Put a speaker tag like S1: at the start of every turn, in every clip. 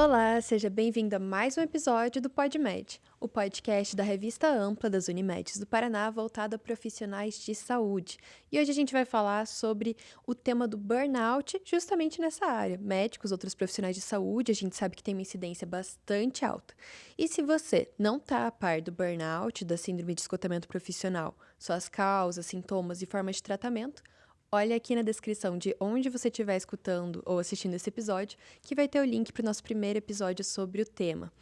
S1: Olá, seja bem-vindo a mais um episódio do PodMed, o podcast da revista Ampla das Unimedes do Paraná voltado a profissionais de saúde. E hoje a gente vai falar sobre o tema do burnout justamente nessa área. Médicos, outros profissionais de saúde, a gente sabe que tem uma incidência bastante alta. E se você não está a par do burnout, da síndrome de esgotamento profissional, suas causas, sintomas e formas de tratamento, olha aqui na descrição de onde você estiver escutando ou assistindo esse episódio, que vai ter o link para o nosso primeiro episódio sobre o tema.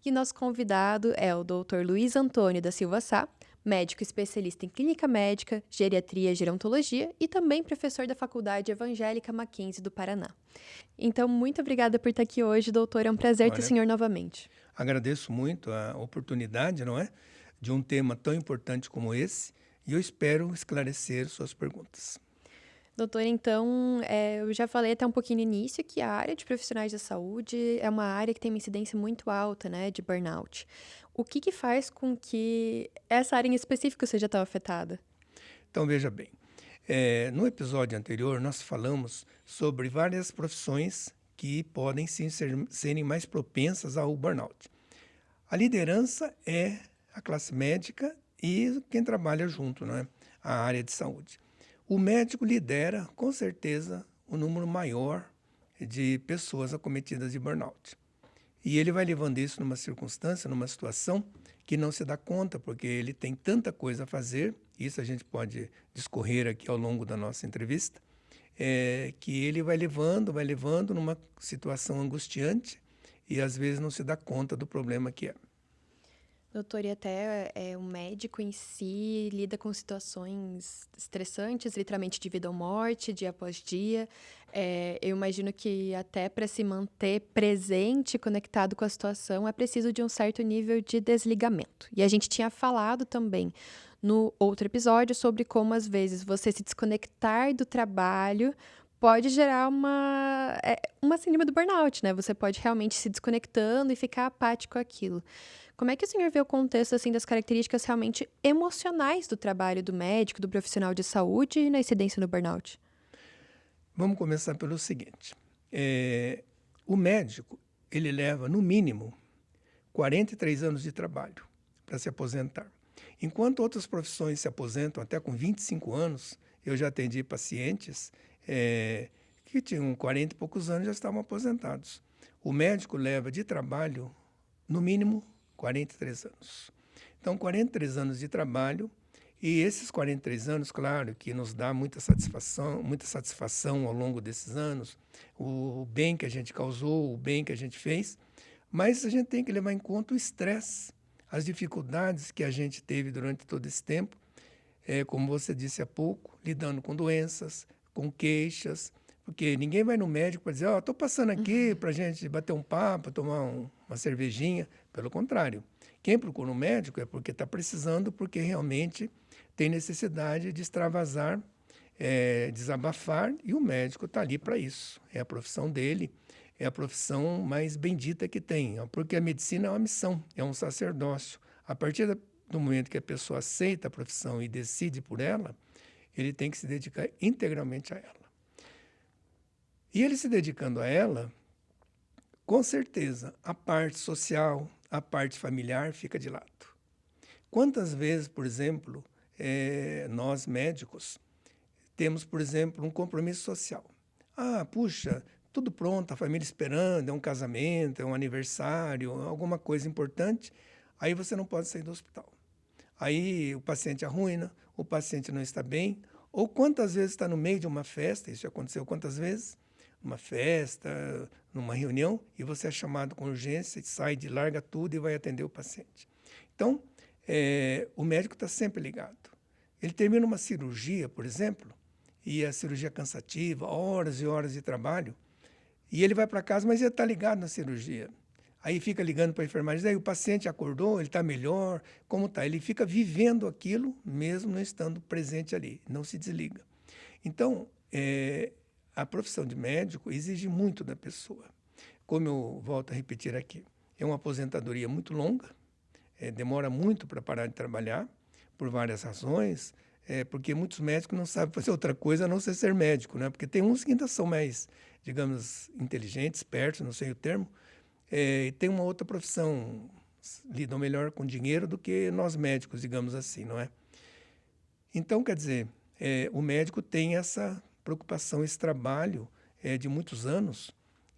S1: E nosso convidado é o Dr. Luiz Antônio da Silva Sá, médico especialista em clínica médica, geriatria e gerontologia e também professor da Faculdade Evangélica Mackenzie do Paraná. Então, muito obrigada por estar aqui hoje, doutor. É um prazer ter o
S2: Olha,
S1: senhor novamente.
S2: agradeço muito a oportunidade, não é? De um tema tão importante como esse, e eu espero esclarecer suas perguntas.
S1: Doutor, então, eu já falei até um pouquinho no início que a área de profissionais da saúde é uma área que tem uma incidência muito alta, né, de burnout. O que faz com que essa área em específico seja tão afetada?
S2: Então, veja bem, no episódio anterior nós falamos sobre várias profissões que podem sim serem mais propensas ao burnout. A liderança é a classe médica e quem trabalha junto, não é? A área de saúde. O médico lidera, com certeza, um número maior de pessoas acometidas de burnout. E ele vai levando isso numa circunstância, numa situação que não se dá conta, porque ele tem tanta coisa a fazer, isso a gente pode discorrer aqui ao longo da nossa entrevista, que ele vai levando numa situação angustiante e às vezes não se dá conta do problema que é.
S1: Doutor, e até o médico em si lida com situações estressantes, literalmente de vida ou morte, dia após dia. Eu imagino que até para se manter presente, conectado com a situação, é preciso de um certo nível de desligamento. E a gente tinha falado também no outro episódio sobre como, às vezes, você se desconectar do trabalho pode gerar uma síndrome do burnout, né? Você pode realmente se desconectando e ficar apático àquilo. Como é que o senhor vê o contexto assim das características realmente emocionais do trabalho do médico, do profissional de saúde e na incidência no burnout?
S2: Vamos começar pelo seguinte, o médico, ele leva no mínimo 43 anos de trabalho para se aposentar. Enquanto outras profissões se aposentam até com 25 anos, eu já atendi pacientes que tinham 40 e poucos anos e já estavam aposentados. O médico leva de trabalho, no mínimo, 43 anos. Então, 43 anos de trabalho, e esses 43 anos, claro, que nos dá muita satisfação ao longo desses anos, o bem que a gente causou, o bem que a gente fez, mas a gente tem que levar em conta o estresse, as dificuldades que a gente teve durante todo esse tempo, como você disse há pouco, lidando com doenças, com queixas, porque ninguém vai no médico para dizer, estou passando aqui para a gente bater um papo, tomar uma cervejinha. Pelo contrário, quem procura um médico é porque está precisando, porque realmente tem necessidade de extravasar, desabafar, e o médico está ali para isso. É a profissão dele, é a profissão mais bendita que tem, porque a medicina é uma missão, é um sacerdócio. A partir do momento que a pessoa aceita a profissão e decide por ela, ele tem que se dedicar integralmente a ela. E ele se dedicando a ela, com certeza, a parte social, a parte familiar fica de lado. Quantas vezes, por exemplo, nós médicos temos, por exemplo, um compromisso social. Puxa, tudo pronto, a família esperando, é um casamento, é um aniversário, alguma coisa importante, aí você não pode sair do hospital. Aí o paciente arruína, o paciente não está bem, ou quantas vezes está no meio de uma festa, isso já aconteceu quantas vezes? Uma festa, numa reunião, e você é chamado com urgência, sai de larga tudo e vai atender o paciente. Então, o médico está sempre ligado. Ele termina uma cirurgia, por exemplo, e a cirurgia é cansativa, horas e horas de trabalho, e ele vai para casa, mas ele está ligado na cirurgia. Aí fica ligando para a enfermagem, aí o paciente acordou, ele está melhor, como está? Ele fica vivendo aquilo, mesmo não estando presente ali, não se desliga. Então, a profissão de médico exige muito da pessoa. Como eu volto a repetir aqui, é uma aposentadoria muito longa, demora muito para parar de trabalhar, por várias razões, porque muitos médicos não sabem fazer outra coisa a não ser médico, né? Porque tem uns que ainda são mais, digamos, inteligentes, espertos, não sei o termo, tem uma outra profissão, lidam melhor com dinheiro do que nós médicos, digamos assim, não é? Então, quer dizer, o médico tem essa preocupação, esse trabalho de muitos anos,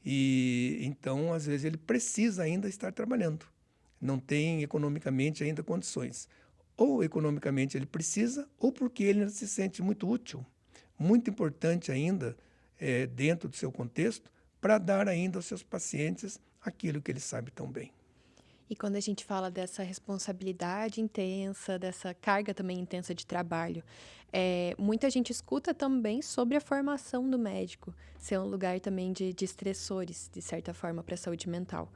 S2: e então, às vezes, ele precisa ainda estar trabalhando. Não tem economicamente ainda condições. Ou economicamente ele precisa, ou porque ele se sente muito útil, muito importante ainda dentro do seu contexto, para dar ainda aos seus pacientes aquilo que ele sabe tão bem.
S1: E quando a gente fala dessa responsabilidade intensa, dessa carga também intensa de trabalho, muita gente escuta também sobre a formação do médico, ser um lugar também de estressores, de certa forma, para a saúde mental.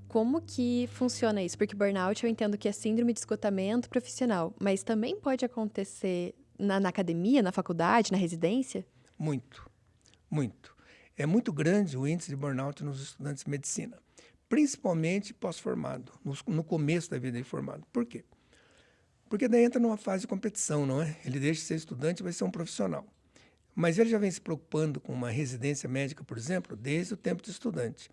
S1: Como que funciona isso? Porque burnout eu entendo que é síndrome de esgotamento profissional, mas também pode acontecer na academia, na faculdade, na residência?
S2: Muito, muito. É muito grande o índice de burnout nos estudantes de medicina, principalmente pós-formado, no começo da vida de formado. Por quê? Porque daí entra numa fase de competição, não é? Ele deixa de ser estudante e vai ser um profissional. Mas ele já vem se preocupando com uma residência médica, por exemplo, desde o tempo de estudante.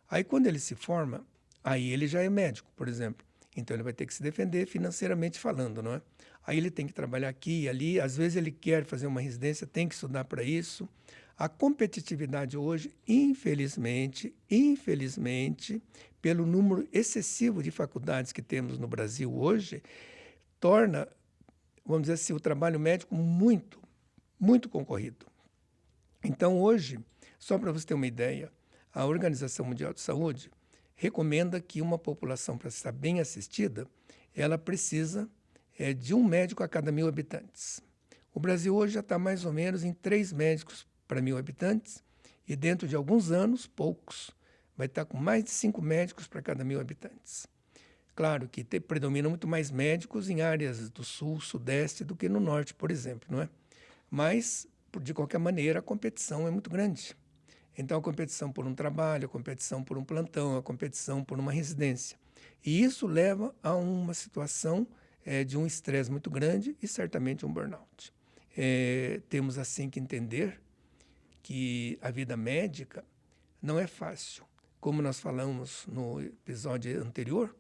S2: Aí, quando ele se forma, aí ele já é médico, por exemplo. Então, ele vai ter que se defender financeiramente falando, não é? Aí ele tem que trabalhar aqui e ali. Às vezes, ele quer fazer uma residência, tem que estudar para isso. A competitividade hoje, infelizmente, pelo número excessivo de faculdades que temos no Brasil hoje, torna, vamos dizer assim, o trabalho médico muito, muito concorrido. Então, hoje, só para você ter uma ideia, a Organização Mundial de Saúde recomenda que uma população, para estar bem assistida, ela precisa de um médico a cada 1.000 habitantes. O Brasil hoje já está mais ou menos em 3 médicos para 1.000 habitantes, e dentro de alguns anos, poucos, vai estar com mais de 5 médicos para cada 1.000 habitantes. Claro que predominam muito mais médicos em áreas do sul, sudeste do que no norte, por exemplo, não é? Mas, de qualquer maneira, a competição é muito grande. Então, a competição por um trabalho, a competição por um plantão, a competição por uma residência. E isso leva a uma situação de um estresse muito grande e certamente um burnout. Temos, assim, que entender que a vida médica não é fácil. Como nós falamos no episódio anterior,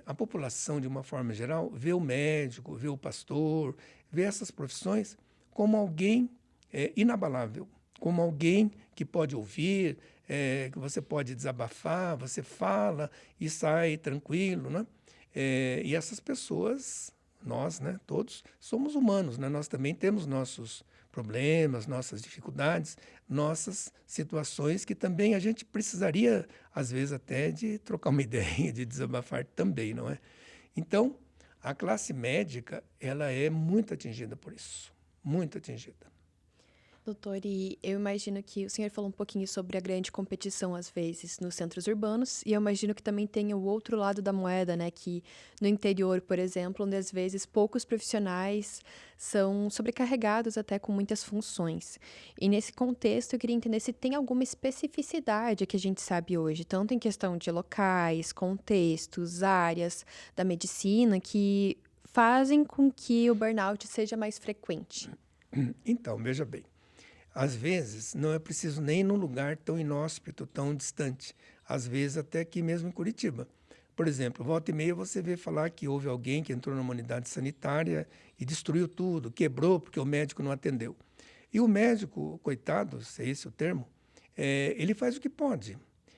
S2: a população, de uma forma geral, vê o médico, vê o pastor, vê essas profissões como alguém inabalável, como alguém que pode ouvir, que você pode desabafar, você fala e sai tranquilo, né? E essas pessoas, nós, né, todos, somos humanos, né? Nós também temos nossos problemas, nossas dificuldades, nossas situações que também a gente precisaria, às vezes, até de trocar uma ideia, de desabafar também, não é? Então, a classe médica, ela é muito atingida por isso, muito atingida.
S1: Doutor, e eu imagino que o senhor falou um pouquinho sobre a grande competição, às vezes, nos centros urbanos, e eu imagino que também tem o outro lado da moeda, né? Que no interior, por exemplo, onde às vezes poucos profissionais são sobrecarregados até com muitas funções. E nesse contexto, eu queria entender se tem alguma especificidade que a gente sabe hoje, tanto em questão de locais, contextos, áreas da medicina, que fazem com que o burnout seja mais frequente.
S2: Então, veja bem. Às vezes, não é preciso nem num lugar tão inóspito, tão distante. Às vezes, até aqui mesmo em Curitiba. Por exemplo, volta e meia você vê falar que houve alguém que entrou numa unidade sanitária e destruiu tudo, quebrou porque o médico não atendeu. E o médico, coitado, se é esse o termo, ele faz o que pode.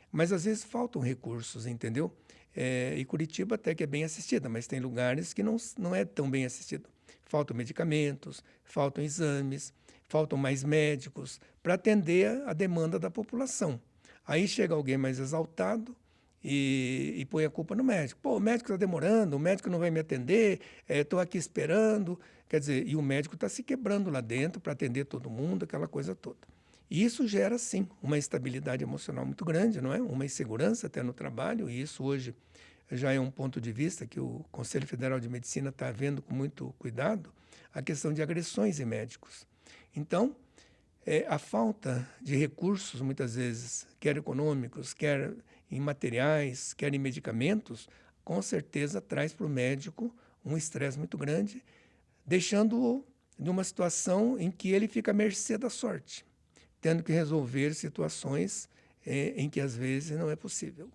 S2: Mas, às vezes, faltam recursos, entendeu? E Curitiba até que é bem assistida, mas tem lugares que não é tão bem assistido. Faltam medicamentos, faltam exames, faltam mais médicos para atender a demanda da população. Aí chega alguém mais exaltado e põe a culpa no médico. Pô, o médico está demorando, o médico não vai me atender, estou aqui esperando. Quer dizer, e o médico está se quebrando lá dentro para atender todo mundo, aquela coisa toda. E isso gera, sim, uma instabilidade emocional muito grande, não é? Uma insegurança até no trabalho, e isso hoje já é um ponto de vista que o Conselho Federal de Medicina está vendo com muito cuidado, a questão de agressões em médicos. Então, a falta de recursos, muitas vezes, quer econômicos, quer em materiais, quer em medicamentos, com certeza traz para o médico um estresse muito grande, deixando-o numa situação em que ele fica à mercê da sorte, tendo que resolver situações em que às vezes não é possível.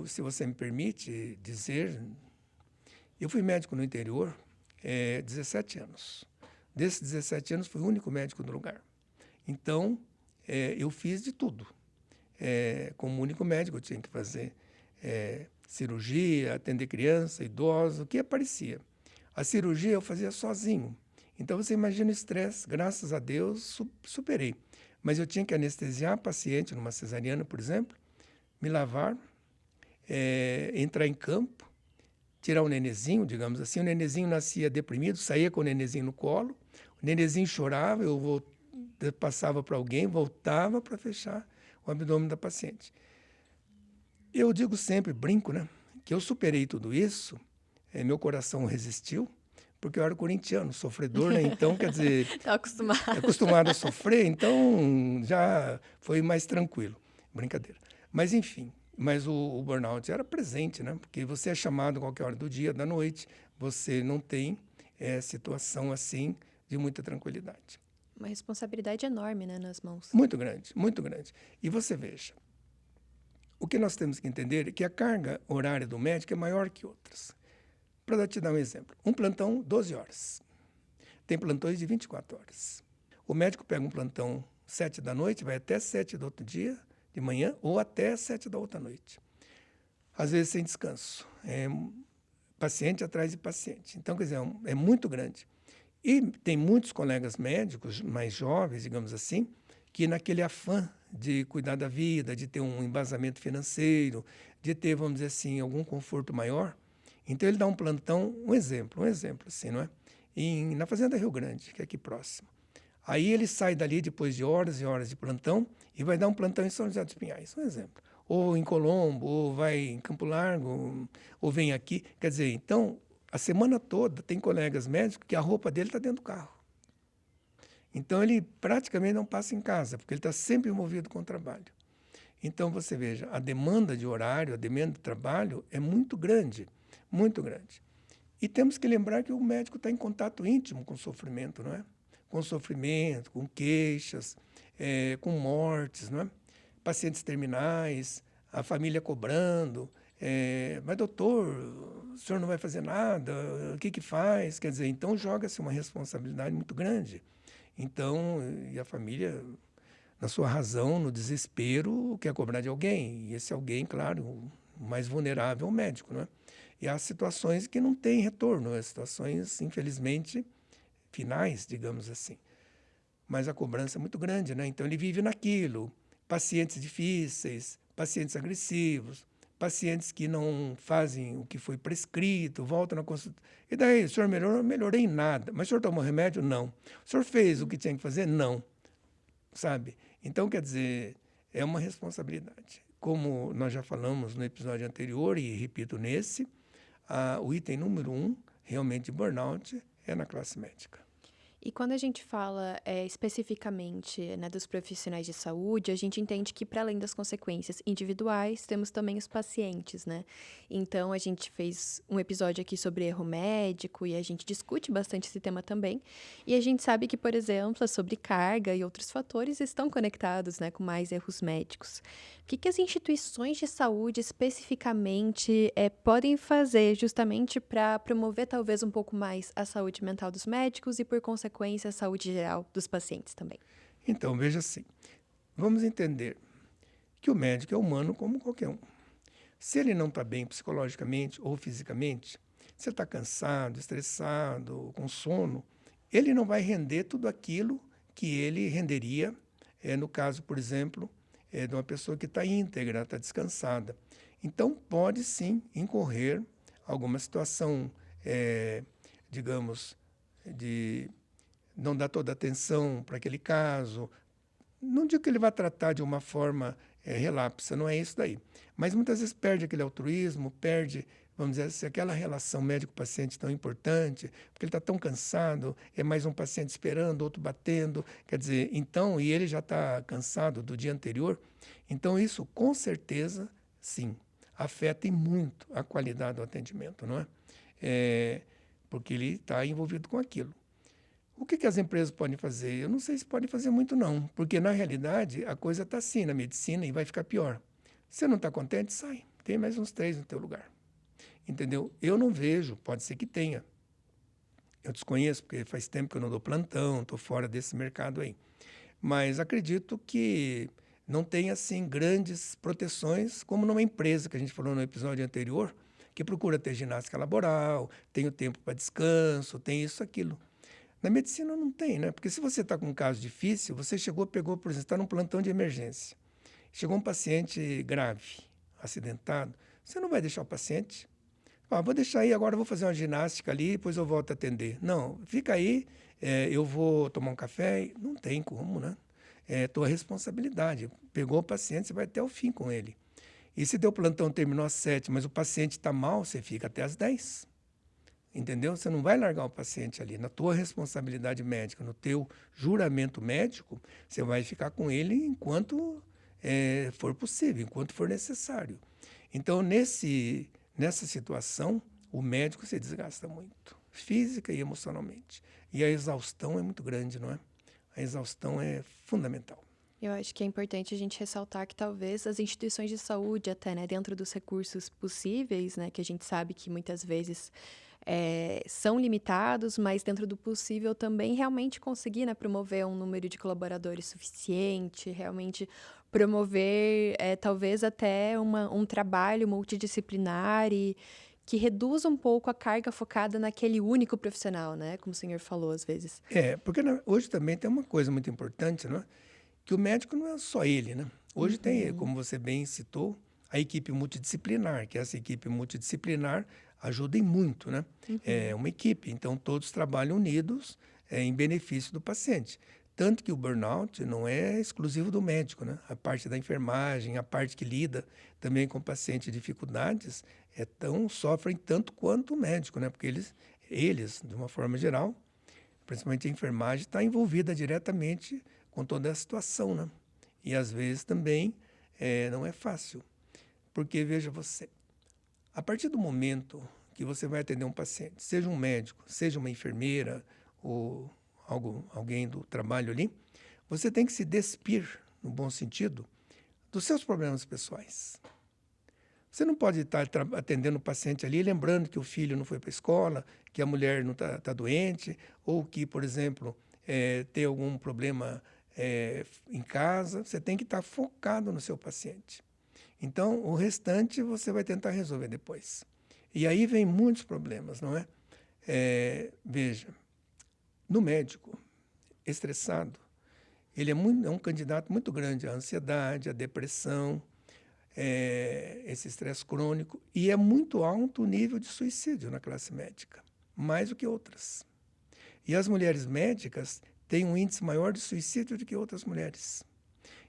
S2: Se você me permite dizer, eu fui médico no interior 17 anos. Desses 17 anos, fui o único médico do lugar. Então, eu fiz de tudo. Como único médico, eu tinha que fazer cirurgia, atender criança, idoso, o que aparecia. A cirurgia eu fazia sozinho. Então, você imagina o estresse. Graças a Deus, superei. Mas eu tinha que anestesiar a paciente numa cesariana, por exemplo, me lavar, entrar em campo, tirar o nenezinho, digamos assim. O nenezinho nascia deprimido, saía com o nenezinho no colo, o nenezinho chorava, eu passava para alguém, voltava para fechar o abdômen da paciente. Eu digo sempre, brinco, né, que eu superei tudo isso, meu coração resistiu, porque eu era corintiano, sofredor, né? Então, quer dizer...
S1: Está acostumado.
S2: Acostumado a sofrer, então já foi mais tranquilo. Brincadeira. Mas, enfim, o burnout era presente, né? Porque você é chamado a qualquer hora do dia, da noite, você não tem situação assim de muita tranquilidade.
S1: Uma responsabilidade enorme, né, nas mãos.
S2: Muito grande, muito grande. E você veja, o que nós temos que entender é que a carga horária do médico é maior que outras. Para te dar um exemplo, um plantão, 12 horas. Tem plantões de 24 horas. O médico pega um plantão 7 da noite, vai até 7 do outro dia, de manhã, ou até 7 da outra noite. Às vezes sem descanso. Paciente atrás de paciente. Então, quer dizer, é muito grande. E tem muitos colegas médicos mais jovens, digamos assim, que naquele afã de cuidar da vida, de ter um embasamento financeiro, de ter, vamos dizer assim, algum conforto maior, então ele dá um plantão, um exemplo assim, não é? Na Fazenda Rio Grande, que é aqui próximo. Aí ele sai dali depois de horas e horas de plantão e vai dar um plantão em São José dos Pinhais, um exemplo. Ou em Colombo, ou vai em Campo Largo, ou vem aqui. Quer dizer, então, a semana toda tem colegas médicos que a roupa dele está dentro do carro. Então, ele praticamente não passa em casa, porque ele está sempre envolvido com o trabalho. Então, você veja, a demanda de horário, a demanda de trabalho é muito grande, muito grande. E temos que lembrar que o médico está em contato íntimo com o sofrimento, não é? Com sofrimento, com queixas, com mortes, não é? Pacientes terminais, a família cobrando. Mas, doutor, o senhor não vai fazer nada, o que faz? Quer dizer, então joga-se uma responsabilidade muito grande. Então, e a família, na sua razão, no desespero, quer cobrar de alguém. E esse alguém, claro, o mais vulnerável é o médico, não é? E há situações que não têm retorno, há situações, infelizmente, finais, digamos assim. Mas a cobrança é muito grande, né? Então ele vive naquilo. Pacientes difíceis, pacientes agressivos, pacientes que não fazem o que foi prescrito, voltam na consulta. E daí, o senhor melhorou? Não melhorei em nada. Mas o senhor tomou remédio? Não. O senhor fez o que tinha que fazer? Não. Sabe? Então, quer dizer, é uma responsabilidade. Como nós já falamos no episódio anterior, e repito nesse, o item número 1, realmente, de burnout, é na classe médica.
S1: E quando a gente fala especificamente, né, dos profissionais de saúde, a gente entende que, para além das consequências individuais, temos também os pacientes, né? Então, a gente fez um episódio aqui sobre erro médico e a gente discute bastante esse tema também. E a gente sabe que, por exemplo, a sobrecarga e outros fatores estão conectados, né, com mais erros médicos. O que as instituições de saúde, especificamente, podem fazer justamente para promover, talvez, um pouco mais a saúde mental dos médicos e, por consequência, a saúde geral dos pacientes também?
S2: Então, veja assim, vamos entender que o médico é humano como qualquer um. Se ele não está bem psicologicamente ou fisicamente, se ele está cansado, estressado, com sono, ele não vai render tudo aquilo que ele renderia, no caso, por exemplo, de uma pessoa que está íntegra, está descansada. Então, pode sim incorrer alguma situação, digamos, de não dar toda a atenção para aquele caso. Não digo que ele vai tratar de uma forma relapsa, não é isso daí. Mas muitas vezes perde aquele altruísmo, perde, vamos dizer assim, aquela relação médico-paciente tão importante, porque ele está tão cansado, é mais um paciente esperando, outro batendo, quer dizer, então, e ele já está cansado do dia anterior. Então, isso, com certeza, sim, afeta muito a qualidade do atendimento, não é? Porque ele está envolvido com aquilo. O que as empresas podem fazer? Eu não sei se podem fazer muito, não, porque na realidade a coisa está assim na medicina e vai ficar pior. Se você não está contente, sai. Tem mais uns 3 no teu lugar. Entendeu? Eu não vejo, pode ser que tenha. Eu desconheço, porque faz tempo que eu não dou plantão, estou fora desse mercado aí. Mas acredito que não tem, assim, grandes proteções, como numa empresa, que a gente falou no episódio anterior, que procura ter ginástica laboral, tem o tempo para descanso, tem isso, aquilo. Na medicina não tem, né? Porque se você está com um caso difícil, você chegou, pegou, por exemplo, está num plantão de emergência. Chegou um paciente grave, acidentado, você não vai deixar o paciente. Ah, vou deixar aí, agora eu vou fazer uma ginástica ali, depois eu volto a atender. Não, fica aí, eu vou tomar um café. Não tem como, né? É tua responsabilidade. Pegou o paciente, você vai até o fim com ele. E se teu plantão terminou às 7, mas o paciente está mal, você fica até às 10. Entendeu? Você não vai largar o paciente ali. Na tua responsabilidade médica, no teu juramento médico, você vai ficar com ele enquanto for possível, enquanto for necessário. Então, nessa situação, o médico se desgasta muito, física e emocionalmente. E a exaustão é muito grande, não é? A exaustão é fundamental.
S1: Eu acho que é importante a gente ressaltar que talvez as instituições de saúde, até, né, dentro dos recursos possíveis, né, que a gente sabe que muitas vezes são limitados, mas dentro do possível também realmente conseguir, né, promover um número de colaboradores suficiente, realmente promover talvez até um trabalho multidisciplinar e que reduza um pouco a carga focada naquele único profissional, né, como o senhor falou às vezes.
S2: Porque hoje também tem uma coisa muito importante, não é? Que o médico não é só ele, né? Hoje tem,
S1: Uhum.
S2: como você bem citou, a equipe multidisciplinar, que essa equipe multidisciplinar ajuda em muito, né? É
S1: Uhum.
S2: uma equipe, então todos trabalham unidos em benefício do paciente. Tanto que o burnout não é exclusivo do médico, né? A parte da enfermagem, a parte que lida também com pacientes em dificuldades, sofrem tanto quanto o médico, né? Porque eles, de uma forma geral, principalmente a enfermagem, está envolvida diretamente com toda a situação, né? E às vezes também não é fácil. Porque, veja você, a partir do momento que você vai atender um paciente, seja um médico, seja uma enfermeira ou alguém do trabalho ali, você tem que se despir, no bom sentido, dos seus problemas pessoais. Você não pode estar atendendo o paciente ali, lembrando que o filho não foi para a escola, que a mulher não está doente, ou que, por exemplo, tem algum problema em casa. Você tem que estar focado no seu paciente. Então, o restante você vai tentar resolver depois. E aí vem muitos problemas, não é? Veja, no médico, estressado, ele é um candidato muito grande à ansiedade, à depressão, esse estresse crônico, e é muito alto o nível de suicídio na classe médica, mais do que outras. E as mulheres médicas têm um índice maior de suicídio do que outras mulheres.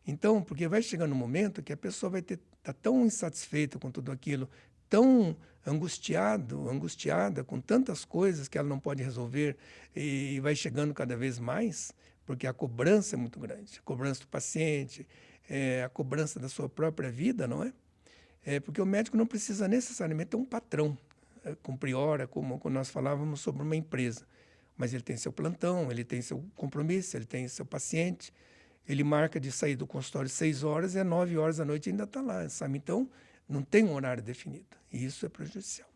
S2: Então, porque vai chegando um momento que a pessoa vai estar tão insatisfeita com tudo aquilo, tão angustiada com tantas coisas que ela não pode resolver, e vai chegando cada vez mais, porque a cobrança é muito grande, a cobrança do paciente, a cobrança da sua própria vida, não é? Porque o médico não precisa necessariamente ter um patrão, cumprir hora, como nós falávamos sobre uma empresa, mas ele tem seu plantão, ele tem seu compromisso, ele tem seu paciente. Ele marca de sair do consultório 6 horas e às 9 horas da noite ainda está lá, sabe? Então, não tem um horário definido. E isso é prejudicial.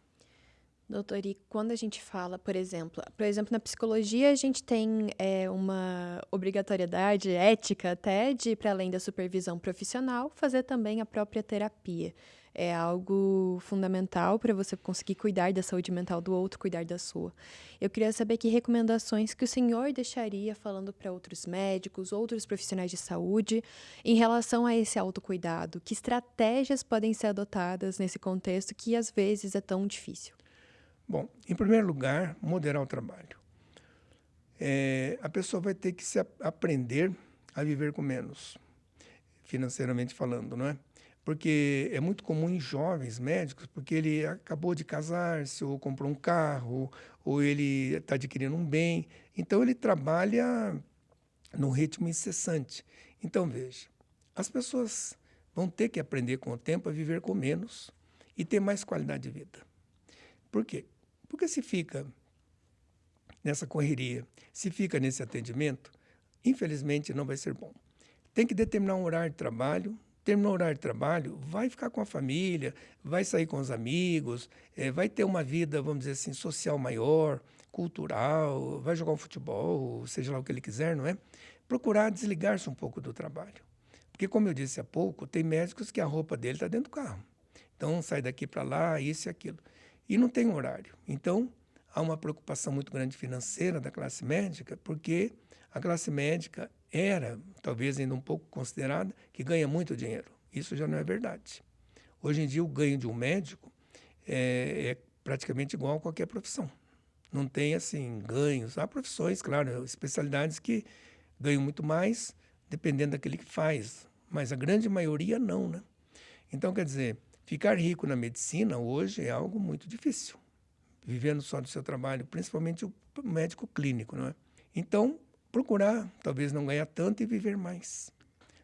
S1: Doutor, e quando a gente fala, por exemplo, na psicologia a gente tem uma obrigatoriedade ética até de, para além da supervisão profissional, fazer também a própria terapia. É algo fundamental para você conseguir cuidar da saúde mental do outro, cuidar da sua. Eu queria saber que recomendações que o senhor deixaria falando para outros médicos, outros profissionais de saúde, em relação a esse autocuidado. Que estratégias podem ser adotadas nesse contexto que às vezes é tão difícil?
S2: Bom, em primeiro lugar, moderar o trabalho. A pessoa vai ter que aprender a viver com menos, financeiramente falando, não é? Porque é muito comum em jovens médicos, porque ele acabou de casar-se, ou comprou um carro, ou ele está adquirindo um bem. Então, ele trabalha num ritmo incessante. Então, veja, as pessoas vão ter que aprender com o tempo a viver com menos e ter mais qualidade de vida. Por quê? Porque se fica nessa correria, se fica nesse atendimento, infelizmente não vai ser bom. Tem que determinar um horário de trabalho. Terminou o horário de trabalho, vai ficar com a família, vai sair com os amigos, vai ter uma vida, vamos dizer assim, social maior, cultural, vai jogar um futebol, seja lá o que ele quiser, não é? Procurar desligar-se um pouco do trabalho. Porque, como eu disse há pouco, tem médicos que a roupa dele está dentro do carro. Então, sai daqui para lá, isso e aquilo. E não tem horário. Então, há uma preocupação muito grande financeira da classe médica, porque a classe médica era, talvez ainda um pouco considerada, que ganha muito dinheiro. Isso já não é verdade. Hoje em dia, o ganho de um médico é praticamente igual a qualquer profissão. Não tem, assim, ganhos. Há profissões, claro, especialidades que ganham muito mais, dependendo daquele que faz. Mas a grande maioria não, né? Então, quer dizer, ficar rico na medicina hoje é algo muito difícil. Vivendo só do seu trabalho, principalmente o médico clínico, não é? Então, procurar, talvez não ganhar tanto e viver mais,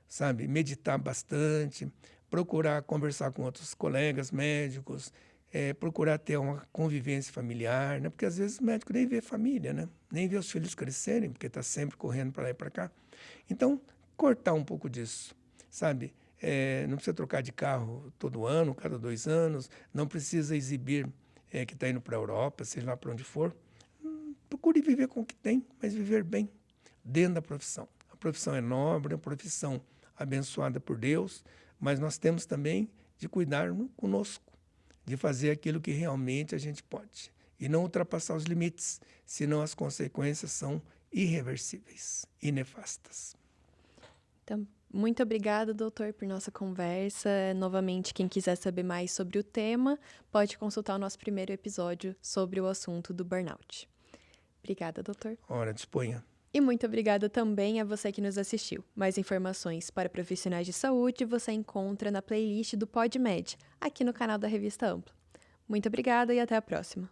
S2: sabe? Meditar bastante, procurar conversar com outros colegas médicos, procurar ter uma convivência familiar, né? Porque às vezes o médico nem vê família, né? Nem vê os filhos crescerem, porque está sempre correndo para lá e para cá. Então, cortar um pouco disso, sabe? Não precisa trocar de carro todo ano, cada 2 anos, não precisa exibir que está indo para a Europa, seja lá para onde for. Procure viver com o que tem, mas viver bem dentro da profissão. A profissão é nobre, é uma profissão abençoada por Deus, mas nós temos também de cuidar conosco, de fazer aquilo que realmente a gente pode e não ultrapassar os limites, senão as consequências são irreversíveis e nefastas.
S1: Então, muito obrigada, doutor, por nossa conversa. Novamente, quem quiser saber mais sobre o tema, pode consultar o nosso primeiro episódio sobre o assunto do burnout. Obrigada, doutor.
S2: Ora, disponha.
S1: E muito obrigada também a você que nos assistiu. Mais informações para profissionais de saúde você encontra na playlist do PodMed, aqui no canal da Revista Ampla. Muito obrigada e até a próxima.